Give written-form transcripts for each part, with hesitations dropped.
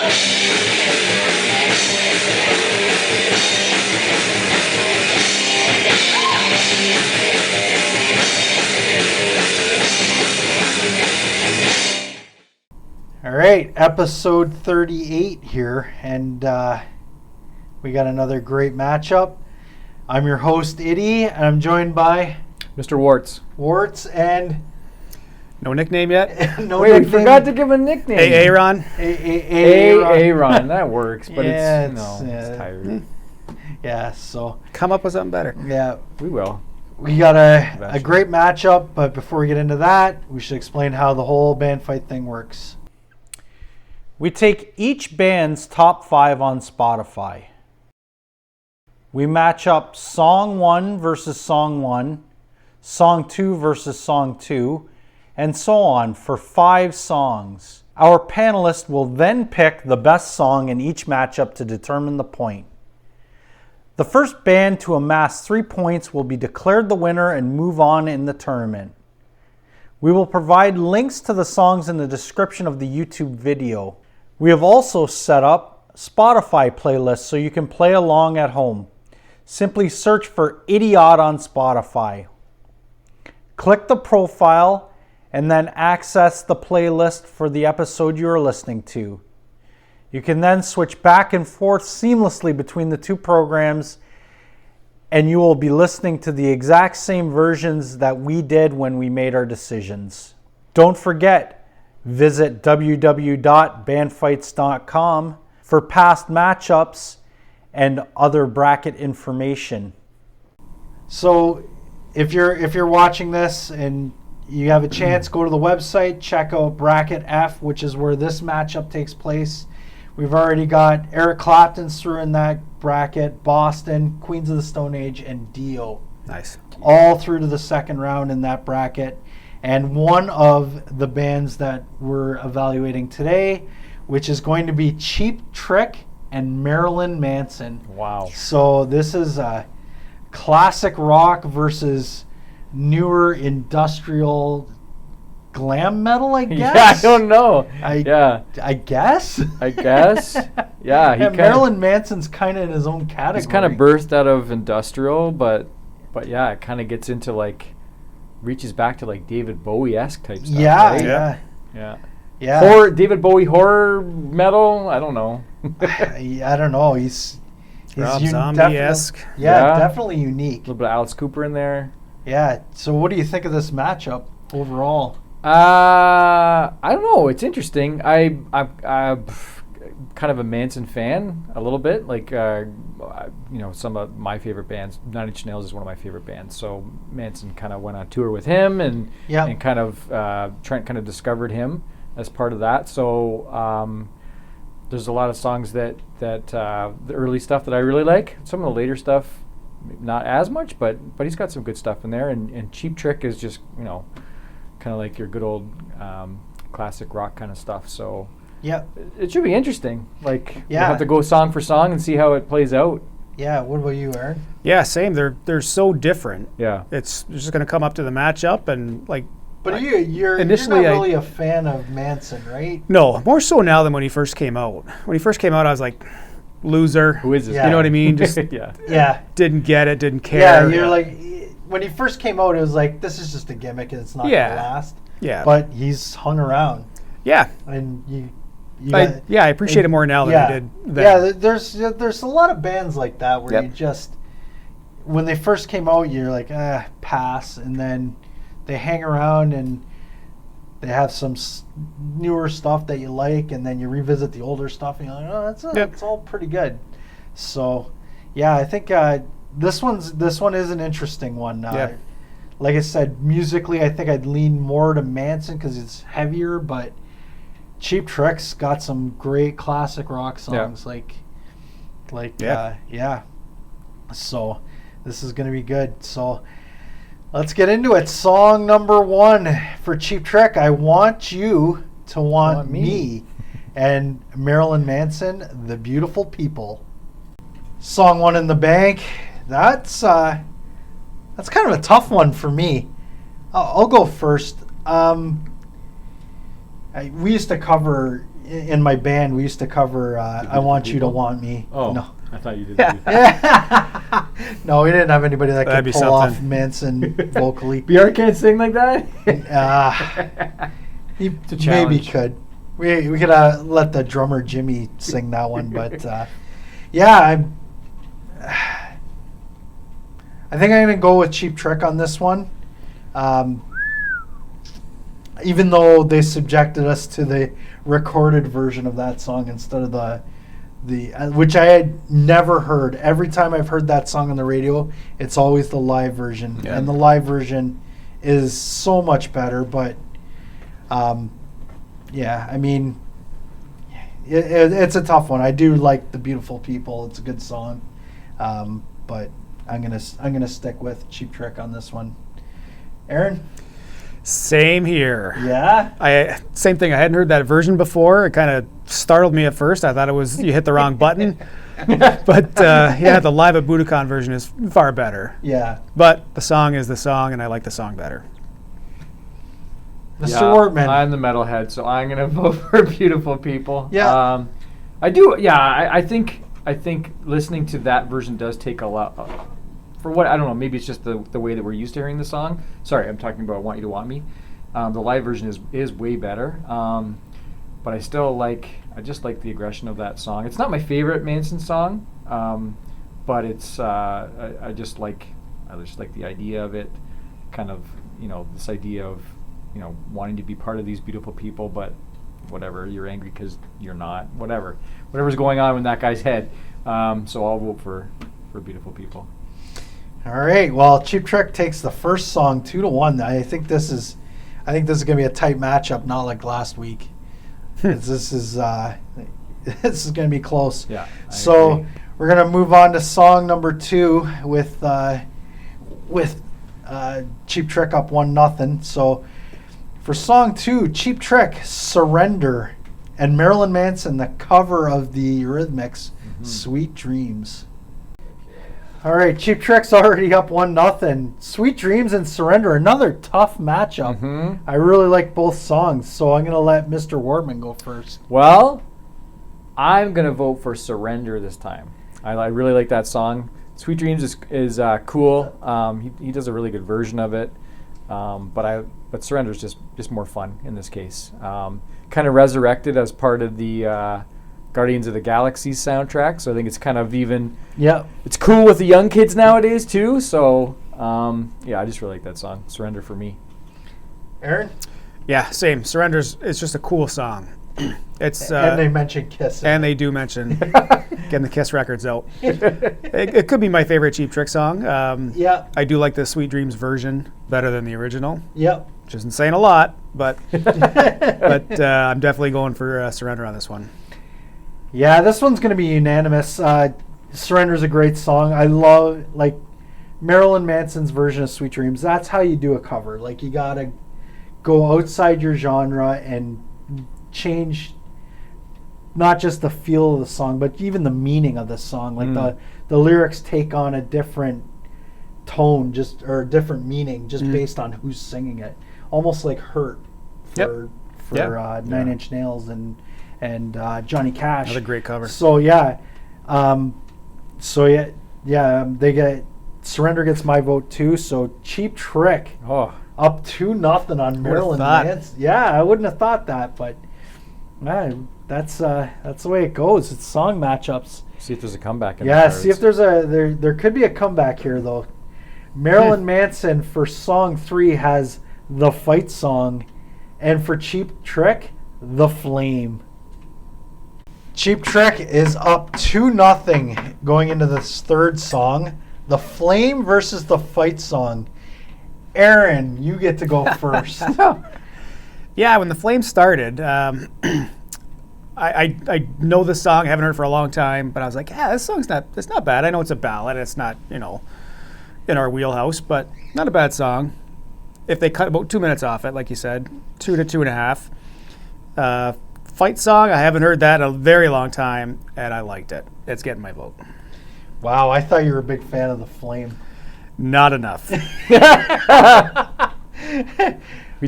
All right, episode 38 here, and we got another great matchup. I'm your host, Iddy, and I'm joined by Mr. Warts. Warts and... No nickname yet? No Wait, nickname. I forgot to give a nickname. Aaron. Aaron. That works, but Yeah, it's tired. Yeah, so... Come up with something better. Yeah. We will. We got a great matchup, but before we get into that, we should explain how the whole band fight thing works. We take each band's top 5 on Spotify. We match up song 1 versus song 1, song 2 versus song 2, and so on for 5 songs. Our panelist will then pick the best song in each matchup to determine the point. The first band to amass 3 points will be declared the winner and move on in the tournament. We will provide links to the songs in the description of the YouTube video. We have also set up Spotify playlists so you can play along at home. Simply search for Idiot on Spotify. Click the profile and then access the playlist for the episode you are listening to. You can then switch back and forth seamlessly between the two programs, and you will be listening to the exact same versions that we did when we made our decisions. Don't forget, visit www.bandfights.com for past matchups and other bracket information. So if you're watching this and you have a chance, go to the website, check out Bracket F, which is where this matchup takes place. We've already got Eric Clapton's through in that bracket, Boston, Queens of the Stone Age, and Dio. Nice. All through to the second round in that bracket. And one of the bands that we're evaluating today, which is going to be Cheap Trick and Marilyn Manson. Wow. So this is classic rock versus newer industrial glam metal, I guess. Yeah, I don't know. I guess. Yeah. Marilyn Manson's kind of in his own category. He's kind of burst out of industrial, but yeah, it kind of gets into reaches back to David Bowie-esque type stuff. Yeah. David Bowie horror metal. I don't know. I don't know. He's Rob Zombie-esque. Definitely unique. A little bit of Alice Cooper in there. Yeah. So what do you think of this matchup overall? I don't know. It's interesting. I'm kind of a Manson fan, a little bit. Some of my favorite bands. Nine Inch Nails is one of my favorite bands. So Manson kind of went on tour with him, and kind of Trent kind of discovered him as part of that. So there's a lot of songs that the early stuff that I really like. Some of the later stuff, not as much, but he's got some good stuff in there. And Cheap Trick is just kind of like your good old classic rock kind of stuff. So it should be interesting. We'll have to go song for song and see how it plays out. Yeah. What about you, Aaron? Yeah, same. They're so different. Yeah. It's just going to come up to the matchup and But you're not really a fan of Manson, right? No, more so now than when he first came out. When he first came out, I was like, loser. Who is this? You know what I mean? Just didn't get it, didn't care. Yeah, you're like, when he first came out, it was like, this is just a gimmick and it's not going to last. Yeah. But he's hung around. Yeah. And I appreciate it more now than I did then. Yeah, there's a lot of bands like that where you just, when they first came out, you're like, pass, and then they hang around and they have some newer stuff that you like, and then you revisit the older stuff and you're like, oh, it's all pretty good. So, yeah, I think this one is an interesting one. Like I said, musically, I think I'd lean more to Manson because it's heavier, but Cheap Trick's got some great classic rock songs, So this is gonna be good. So let's get into it. Song number 1 for Cheap Trick. I Want You to Want Me, and Marilyn Manson, The Beautiful People. Song 1 in the bank. That's kind of a tough one for me. I'll go first. We used to cover in my band, we used to cover "I Want You to Want Me." Oh, No. I thought you did. No, we didn't have anybody that That'd could be pull off something. Manson vocally. BR can't sing like that. He It's a maybe challenge. could. We could let the drummer Jimmy sing that one, but yeah, I think I'm gonna go with Cheap Trick on this one. Even though they subjected us to the recorded version of that song instead of the which I had never heard. Every time I've heard that song on the radio, it's always the live version, Yeah. and the live version is so much better. But yeah, I mean, it's a tough one. I do like "The Beautiful People." It's a good song, but I'm gonna stick with Cheap Trick on this one. Aaron? Same here. Yeah. Same thing. I hadn't heard that version before. It kind of startled me at first. I thought it was you hit the wrong button. But yeah, the live at Budokan version is far better. Yeah. But the song is the song, and I like the song better. Mr. Wortman. I'm the metalhead, so I'm gonna vote for "Beautiful People." Yeah. I do. Yeah, I think listening to that version does take a lot. For what I don't know, maybe it's just the way that we're used to hearing the song. Sorry, I'm talking about "Want You to Want Me." The live version is way better, but I just like the aggression of that song. It's not my favorite Manson song, but it's I just like the idea of it, kind of this idea of wanting to be part of these beautiful people, but whatever, you're angry because you're not. Whatever's going on in that guy's head. So I'll vote for "Beautiful People." All right. Well, Cheap Trick takes the first song 2-1. I think this is going to be a tight matchup, not like last week. This is going to be close. Yeah. So agree. we're going to move on to song number 2 with Cheap Trick up 1-0. So for song 2, Cheap Trick, "Surrender," and Marilyn Manson, the cover of the Eurythmics, "Sweet Dreams." All right, Cheap Trick's already up 1-0. "Sweet Dreams" and "Surrender," another tough matchup. Mhm. I really like both songs, so I'm going to let Mr. Wortman go first. Well, I'm gonna vote for "Surrender" this time. I really like that song. "Sweet Dreams" is cool. He does a really good version of it, but "Surrender" is just more fun in this case. Kind of resurrected as part of the Guardians of the Galaxy soundtrack, so I think it's kind of even. Yeah. It's cool with the young kids nowadays too. So yeah, I just really like that song. "Surrender" for me. Aaron? Yeah, same. Surrenders. It's just a cool song. It's And they mentioned Kiss. and they do mention getting the Kiss records out. It could be my favorite Cheap Trick song. Yeah. I do like the "Sweet Dreams" version better than the original, Yep. which isn't saying a lot, but I'm definitely going for "Surrender" on this one. Yeah, this one's going to be unanimous. "Surrender's" a great song. I love, Marilyn Manson's version of "Sweet Dreams." That's how you do a cover. You got to go outside your genre and change not just the feel of the song, but even the meaning of the song. The lyrics take on a different tone, or a different meaning, just based on who's singing it. Almost like "Hurt" for Nine Inch Nails and Johnny Cash. Another great cover. So yeah, they get "Surrender" gets my vote too. So Cheap Trick Oh, up 2-0 on Marilyn thought? Manson. Yeah, I wouldn't have thought that, but that's the way it goes. It's song matchups. see if there's a comeback. In Yeah, the see if there's there could be a comeback here though. Marilyn Manson for song 3 has "The Fight Song," and for Cheap Trick, "The Flame." Cheap Trick is up 2-0 going into this third song. "The Flame" versus "The Fight Song." Aaron, you get to go first. Yeah, when the Flames started, I know this song. I haven't heard it for a long time, but I was like, yeah, this song's it's not bad. I know it's a ballad. It's not in our wheelhouse, but not a bad song. If they cut about 2 minutes off it, like you said, 2 to 2.5. Fight Song, I haven't heard that in a very long time, and I liked it. It's getting my vote. Wow, I thought you were a big fan of "The Flame." Not enough. We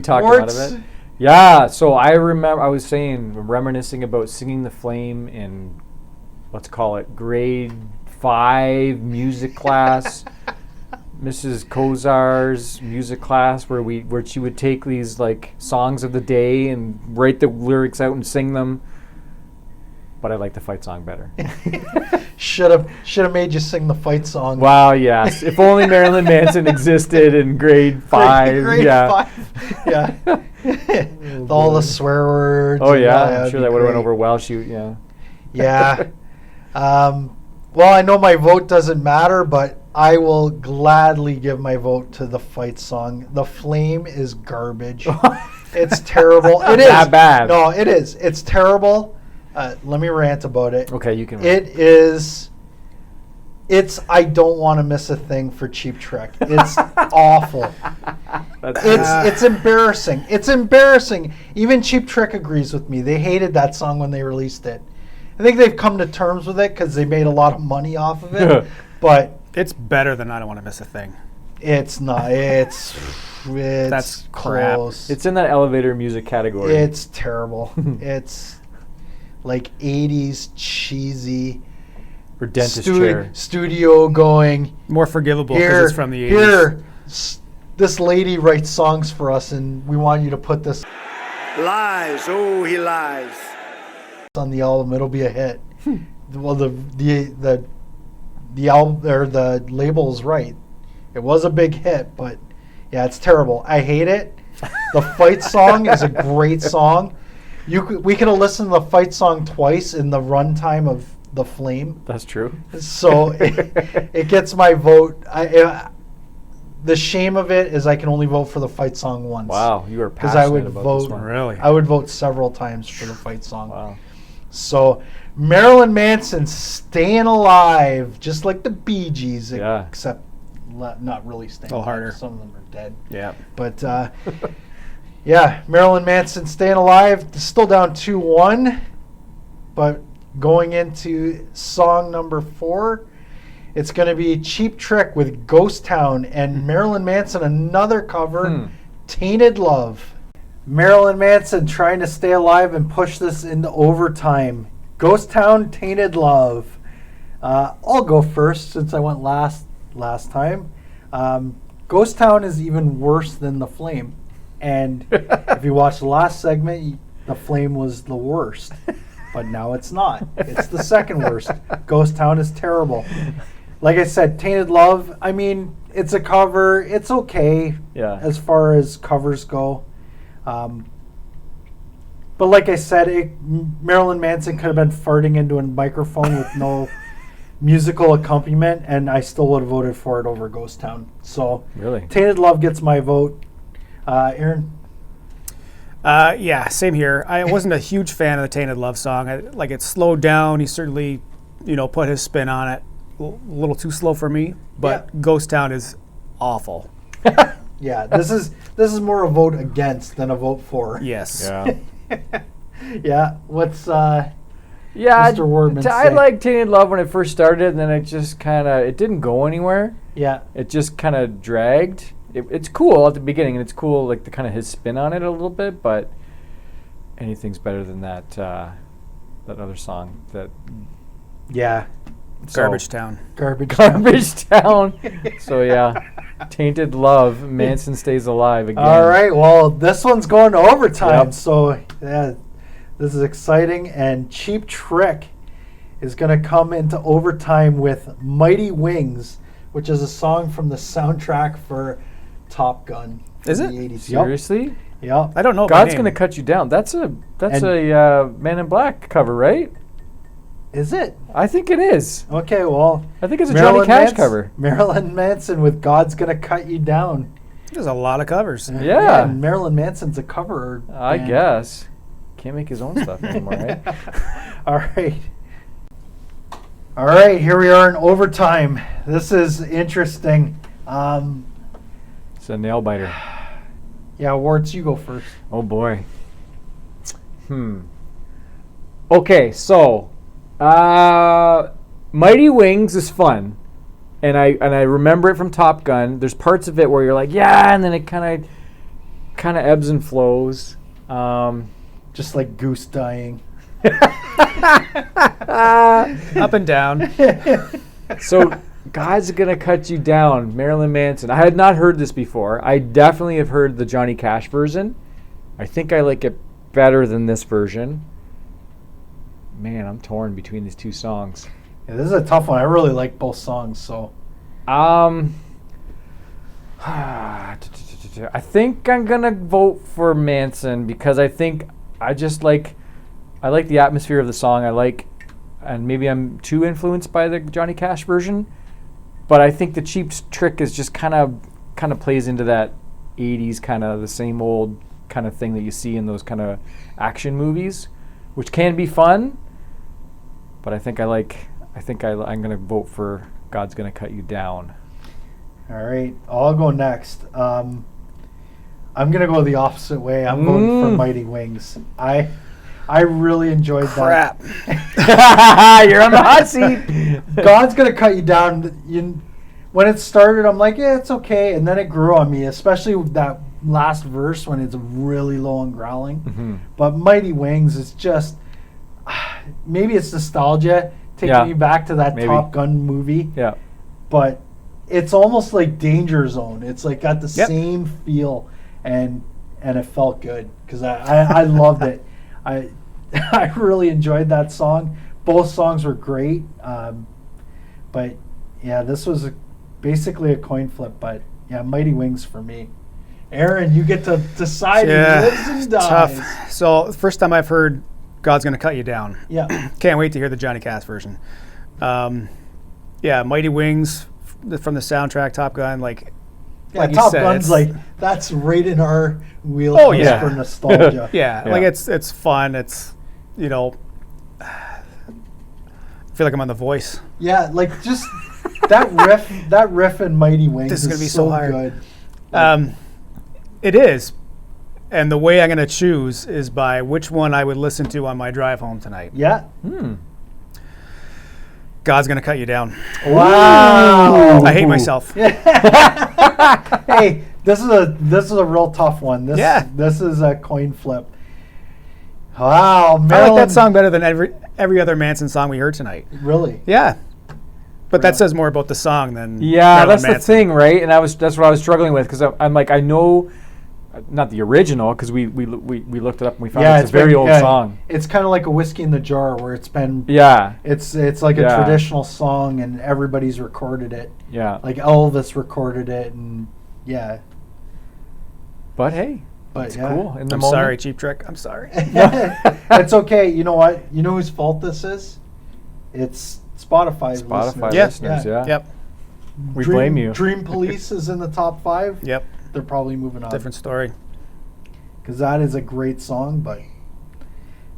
talked a lot of it. Yeah, so I remember I was reminiscing about Singing the Flame in, let's call it grade 5 music class. Mrs. Kozar's music class where she would take these like songs of the day and write the lyrics out and sing them. But I like the fight song better. Should have made you sing the fight song. Wow, yes. If only Marilyn Manson existed in grade 5. Grade yeah. 5. Yeah. All the swear words. Oh yeah, I'm sure that would have went over well. Yeah. Well, I know my vote doesn't matter, but I will gladly give my vote to the fight song. The Flame is garbage. It's terrible. It is. That bad. No, it is. It's terrible. Let me rant about it. Okay, you can. It is. It's. I don't want to miss a thing for Cheap Trick. It's awful. It's embarrassing. It's embarrassing. Even Cheap Trick agrees with me. They hated that song when they released it. I think they've come to terms with it because they made a lot of money off of it. But it's better than I Don't Want to Miss a Thing. It's not. It's that's crap. close. It's in that elevator music category. It's terrible. It's like 80s cheesy or dentist chair studio going. More forgivable because it's from the 80s. Here, this lady writes songs for us, and we want you to put this Lies, oh, he lies. on the album. It'll be a hit. Well, the album or the label's right. It was a big hit, but yeah, it's terrible. I hate it. The fight song is a great song. We could have listened to the fight song twice in the runtime of The Flame. That's true. So it gets my vote. The shame of it is I can only vote for the fight song once. Wow, you are because passionate I would about vote. this one. Really? I would vote several times for the fight song. Wow. So Marilyn Manson, Staying Alive, just like the Bee Gees, Yeah. except not really staying A little alive. harder. Some of them are dead. Yeah. But yeah, Marilyn Manson, Staying Alive, still down 2-1. But going into song number 4, it's going to be Cheap Trick with Ghost Town and Marilyn Manson, another cover, Tainted Love. Marilyn Manson trying to stay alive and push this into overtime. Ghost Town, Tainted Love. I'll go first since I went last time. Ghost Town is even worse than The Flame. And if you watch the last segment, The Flame was the worst. But now it's not. It's the second worst. Ghost Town is terrible. Like I said, Tainted Love, I mean, it's a cover. It's okay as far as covers go. But like I said, Marilyn Manson could have been farting into a microphone with no musical accompaniment, and I still would have voted for it over Ghost Town. So really, Tainted Love gets my vote. Aaron? Yeah, same here. I wasn't a huge fan of the Tainted Love song. It slowed down. He certainly, put his spin on it. A little too slow for me, but Ghost Town is awful. Yeah, this is more a vote against than a vote for. Yes. Yeah. Yeah. What's Mr. Wardman I say? liked Tainted Love when it first started, and then it just it didn't go anywhere. Yeah. It just kind of dragged. It's cool at the beginning, and it's cool like the kind of his spin on it a little bit, but anything's better than that that other song. Yeah. Garbage Town. Garbage Town. So yeah, Tainted Love, Manson Stays Alive again. All right, well, this one's going to overtime, Yep. so yeah, this is exciting. And Cheap Trick is going to come into overtime with Mighty Wings, which is a song from the soundtrack for Top Gun. Is it? The 80s. Seriously? Yep. I don't know. God's Gonna Cut You Down. That's a Man in Black cover, right? Is it? I think it is. Okay, well. I think it's a Johnny Cash cover. Marilyn Manson with God's Gonna Cut You Down. There's a lot of covers. Yeah. And Marilyn Manson's a cover. I band. guess. Can't make his own stuff anymore, right? All right. All right, here we are in overtime. This is interesting. It's a nail biter. Yeah, Warts, you go first. Oh boy. Okay, so Mighty Wings is fun, and I remember it from Top Gun. There's parts of it where you're like, yeah, and then it kind of ebbs and flows. Just like Goose dying. Up and down. So, God's Gonna Cut You Down, Marilyn Manson. I had not heard this before. I definitely have heard the Johnny Cash version. I think I like it better than this version. Man, I'm torn between these two songs. Yeah, this is a tough one. I really like both songs, so. I think I'm gonna vote for Manson because I think I like the atmosphere of the song. And maybe I'm too influenced by the Johnny Cash version, but I think the Cheap Trick is just kind of plays into that 80s kind of the same old kind of thing that you see in those kind of action movies, which can be fun. But I'm gonna vote for God's Gonna Cut You Down. All right, I'll go next. I'm gonna go the opposite way. I'm voting for Mighty Wings. I really enjoyed Crap. that. You're on the hot seat. God's Gonna Cut You Down. When it started, I'm like, yeah, it's okay, and then it grew on me, especially that last verse when it's really low and growling. Mm-hmm. But Mighty Wings is just maybe it's nostalgia taking me back to that Top Gun movie. Yeah. But it's almost like Danger Zone. It's like got the same feel, and it felt good because I loved it. I really enjoyed that song. Both songs were great, but yeah, this was basically a coin flip. But yeah, Mighty Wings for me. Aaron, you get to decide who lives and dies. Tough. So the first time I've heard God's Gonna Cut You Down. Yeah. Can't wait to hear the Johnny Cash version. Mighty Wings from the soundtrack, Top Gun, like you Top said, Gun's like that's right in our wheelhouse for nostalgia. Like it's fun. It's I feel like I'm on The Voice. Yeah, like just that riff in Mighty Wings. This is gonna be so hard. good. It is, and the way I'm gonna choose is by which one I would listen to on my drive home tonight. Yeah. God's Gonna Cut You Down. Wow. I hate myself. Hey, this is a real tough one. This is a coin flip. Wow, Marilyn. I like that song better than every other Manson song we heard tonight. Really? Yeah. But that says more about the song than Marilyn Manson. The thing, right? And that's what I was struggling with because I'm like, I know, not the original because we looked it up and we found it's a very old song. It's kind of like a Whiskey in the Jar where it's been it's like a traditional song and everybody's recorded it. Yeah. Like Elvis recorded it and But hey, it's cool. I'm sorry, Cheap Trick. I'm sorry. It's okay. You know what? You know whose fault this is? It's Spotify's listeners. Yeah. Yep. We blame you. Dream Police is in the top 5. Yep. They're probably moving on. Different story. Because that is a great song, but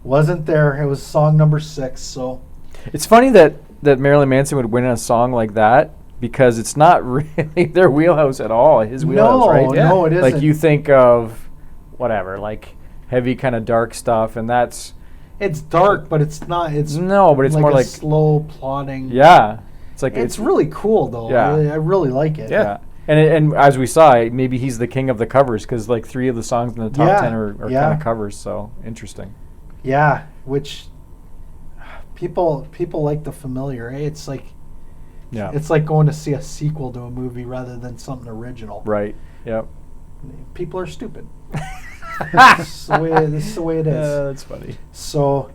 wasn't there. It was song number 6. So it's funny that Marilyn Manson would win a song like that because it's not really their wheelhouse at all. His wheelhouse, right? No, it isn't. Like you think of whatever, like heavy kind of dark stuff, and it's dark, but it's not. It's but it's like more a like slow plodding. Yeah, it's really cool though. Yeah. I really like it. Yeah. And as we saw, maybe he's the king of the covers because like 3 of the songs in the top 10 are kind of covers. So interesting. Yeah, which people like the familiar. It's like it's like going to see a sequel to a movie rather than something original. Right. Yep. People are stupid. This is the way it is. That's funny. So,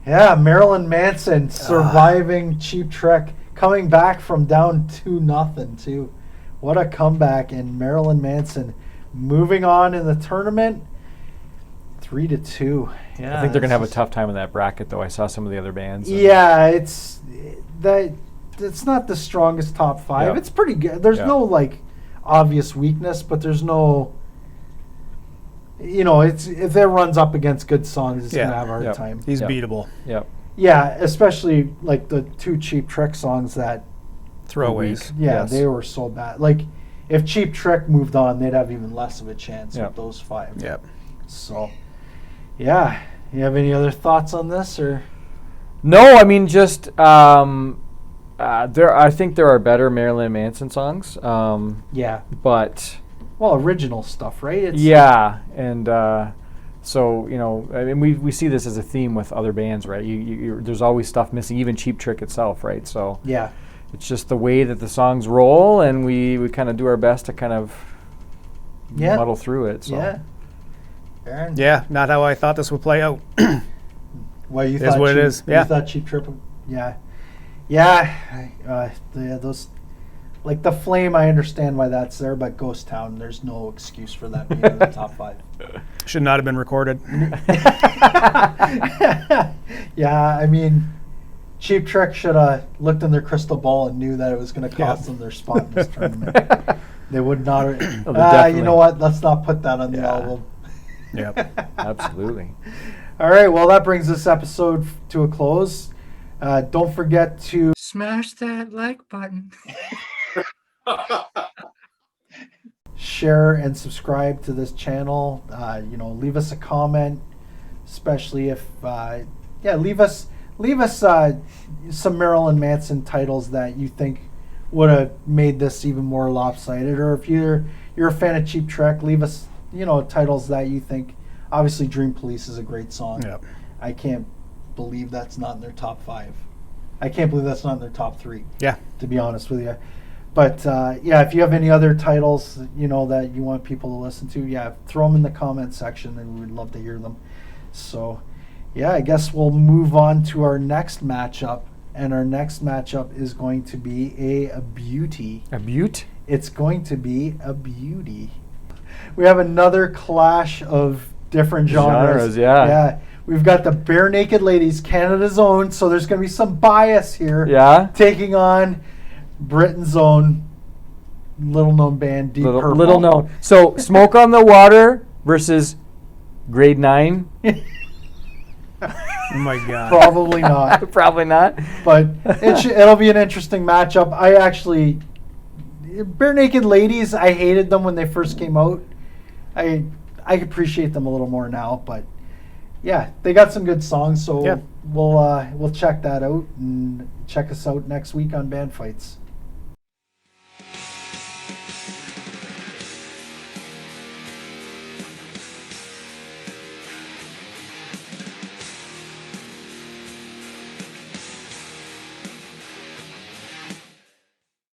yeah, Marilyn Manson surviving Cheap Trick, coming back from down 2-0 too. What a comeback! And Marilyn Manson moving on in the tournament, 3-2. Yeah, I think they're gonna have a tough time in that bracket, though. I saw some of the other bands. Yeah, it's not the strongest top 5. Yep. It's pretty good. There's no like obvious weakness, but there's no. It's if it runs up against good songs, it's gonna have a hard time. He's beatable. Yep. Yeah, especially like the 2 Cheap Trick songs that throwaways. They were so bad. Like if Cheap Trick moved on, they'd have even less of a chance with those 5. Yep. So, yeah. You have any other thoughts on this or? No, I mean just I think there are better Marilyn Manson songs. But original stuff, right? and So, you know, I mean, we see this as a theme with other bands, right? There's always stuff missing, even Cheap Trick itself, right? So Yeah. it's just the way that the songs roll, and we kind of do our best to kind of muddle through it. So. Yeah. Aaron? Yeah, not how I thought this would play out. Well, you Is thought what it is, yeah. You thought Cheap Trick. Yeah. Yeah. Those, like the Flame, I understand why that's there, but Ghost Town, there's no excuse for that being in the top 5. Should not have been recorded. Yeah, I mean, Cheap Trick should have looked in their crystal ball and knew that it was going to cost them their spot in this tournament. They would not. You know what? Let's not put that on the album. Yep. Absolutely. All right. Well, that brings this episode to a close. Don't forget to smash that like button. share and subscribe to this channel. Leave us a comment, especially if leave us some Marilyn Manson titles that you think would have made this even more lopsided, or if you're a fan of Cheap Trick, leave us titles that you think. Obviously, Dream Police is a great song. Yep. I can't believe that's not in their top 5. I can't believe that's not in their top 3. Yeah. To be honest with you. But if you have any other titles, that you want people to listen to, throw them in the comment section, and we'd love to hear them. So, I guess we'll move on to our next matchup, and our next matchup is going to be a beauty. A beaut? It's going to be a beauty. We have another clash of different genres. Yeah. We've got the Bare Naked Ladies, Canada's own, so there's going to be some bias here. Yeah. Taking on Britain's own little-known band, Deep Purple. Little known. So, Smoke on the Water versus Grade 9. Oh my God. Probably not. Probably not. But it'll be an interesting matchup. Bare Naked Ladies, I hated them when they first came out. I appreciate them a little more now, but they got some good songs, so we'll check that out, and check us out next week on Band Fights.